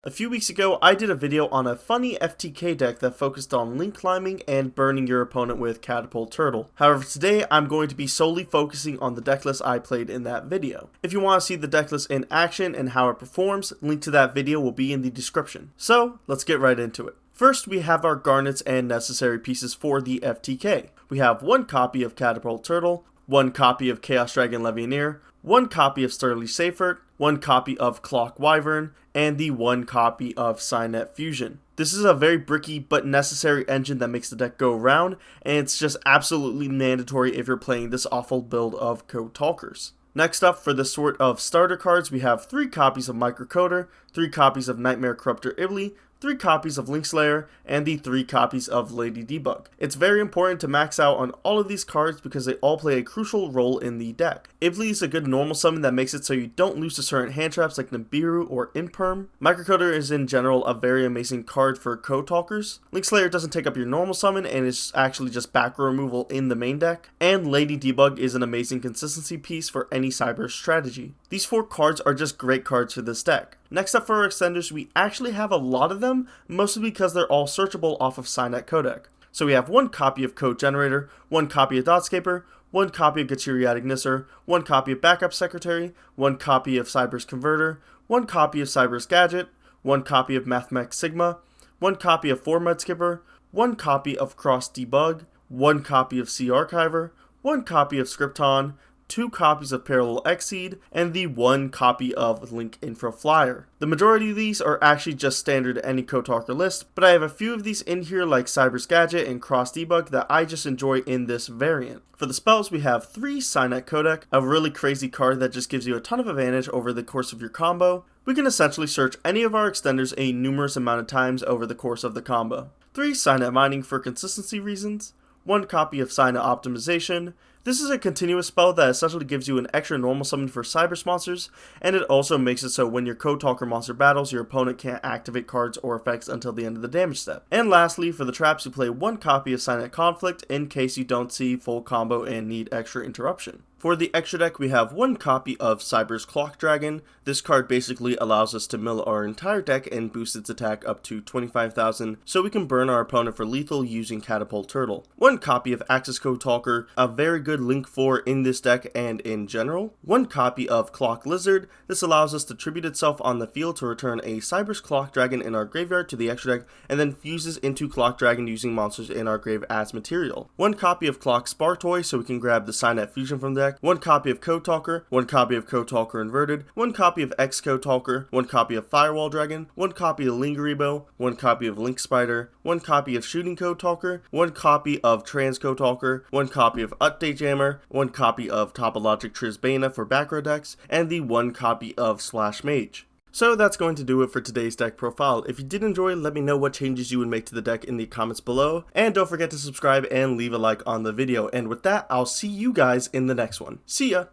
A few weeks ago, I did a video on a funny FTK deck that focused on link climbing and burning your opponent with Catapult Turtle. However, today I'm going to be solely focusing on the deck list I played in that video. If you want to see the deck list in action and how it performs, link to that video will be in the description. So, let's get right into it. First, we have our garnets and necessary pieces for the FTK. We have one copy of Catapult Turtle, one copy of Chaos Dragon Legionnaire, one copy of Sturdy Seifert, one copy of Clock Wyvern, and the one copy of Cynet Fusion. This is a very bricky but necessary engine that makes the deck go around, and it's just absolutely mandatory if you're playing this awful build of Code Talkers. Next up, for this sort of starter cards, we have 3 copies of Microcoder, 3 copies of Nightmare Corruptor Ibly, 3 copies of Linkslayer, and the 3 copies of Lady Debug. It's very important to max out on all of these cards because they all play a crucial role in the deck. Ibly is a good normal summon that makes it so you don't lose to certain hand traps like Nibiru or Imperm. Microcoder is in general a very amazing card for Code Talkers. Linkslayer doesn't take up your normal summon and is actually just back row removal in the main deck. And Lady Debug is an amazing consistency piece for any Cyberse strategy. These 4 cards are just great cards for this deck. Next up for our extenders, we actually have a lot of them, mostly because they're all searchable off of Cynet Codec. So we have 1 copy of Code Generator, 1 copy of Dotscaper, 1 copy of Gachiriatic Nisser, 1 copy of Backup Secretary, 1 copy of Cyberse Converter, 1 copy of Cyberse Gadget, 1 copy of Mathmech Sigma, 1 copy of Format Skipper, 1 copy of Cross Debug, 1 copy of C Archiver, 1 copy of Scripton, 2 copies of Parallel Exceed, and the 1 copy of Link Infra Flyer. The majority of these are actually just standard any Code Talker list, but I have a few of these in here like Cyberse Gadget and Cross Debug that I just enjoy in this variant. For the spells, we have 3 Cynet Codec, a really crazy card that just gives you a ton of advantage over the course of your combo. We can essentially search any of our extenders a numerous amount of times over the course of the combo. 3 Cynet Mining for consistency reasons, 1 copy of Cynet Optimization. This is a continuous spell that essentially gives you an extra normal summon for Cyberse monsters, and it also makes it so when your Code Talker monster battles, your opponent can't activate cards or effects until the end of the damage step. And lastly, for the traps, you play 1 copy of Cynet Conflict in case you don't see full combo and need extra interruption. For the extra deck, we have 1 copy of Cyberse Clock Dragon. This card basically allows us to mill our entire deck and boost its attack up to 25,000, so we can burn our opponent for lethal using Catapult Turtle. 1 copy of Axis Code Talker, a very good Link 4 in this deck and in general. 1 copy of Clock Lizard. This allows us to tribute itself on the field to return a Cyberse Clock Dragon in our graveyard to the extra deck, and then fuses into Clock Dragon using monsters in our grave as material. 1 copy of Clock Spartoy, so we can grab the Cynet Fusion from the deck. 1 copy of Code Talker, 1 copy of Code Talker Inverted, 1 copy of X Code Talker, 1 copy of Firewall Dragon, 1 copy of Lingeribo, 1 copy of Link Spider, 1 copy of Shooting Code Talker, 1 copy of Trans Code Talker, 1 copy of Update Jammer, 1 copy of Topologic Trisbana for back row decks, and the 1 copy of Slash Mage. So that's going to do it for today's deck profile. If you did enjoy, let me know what changes you would make to the deck in the comments below, and don't forget to subscribe and leave a like on the video. And with that, I'll see you guys in the next one. See ya!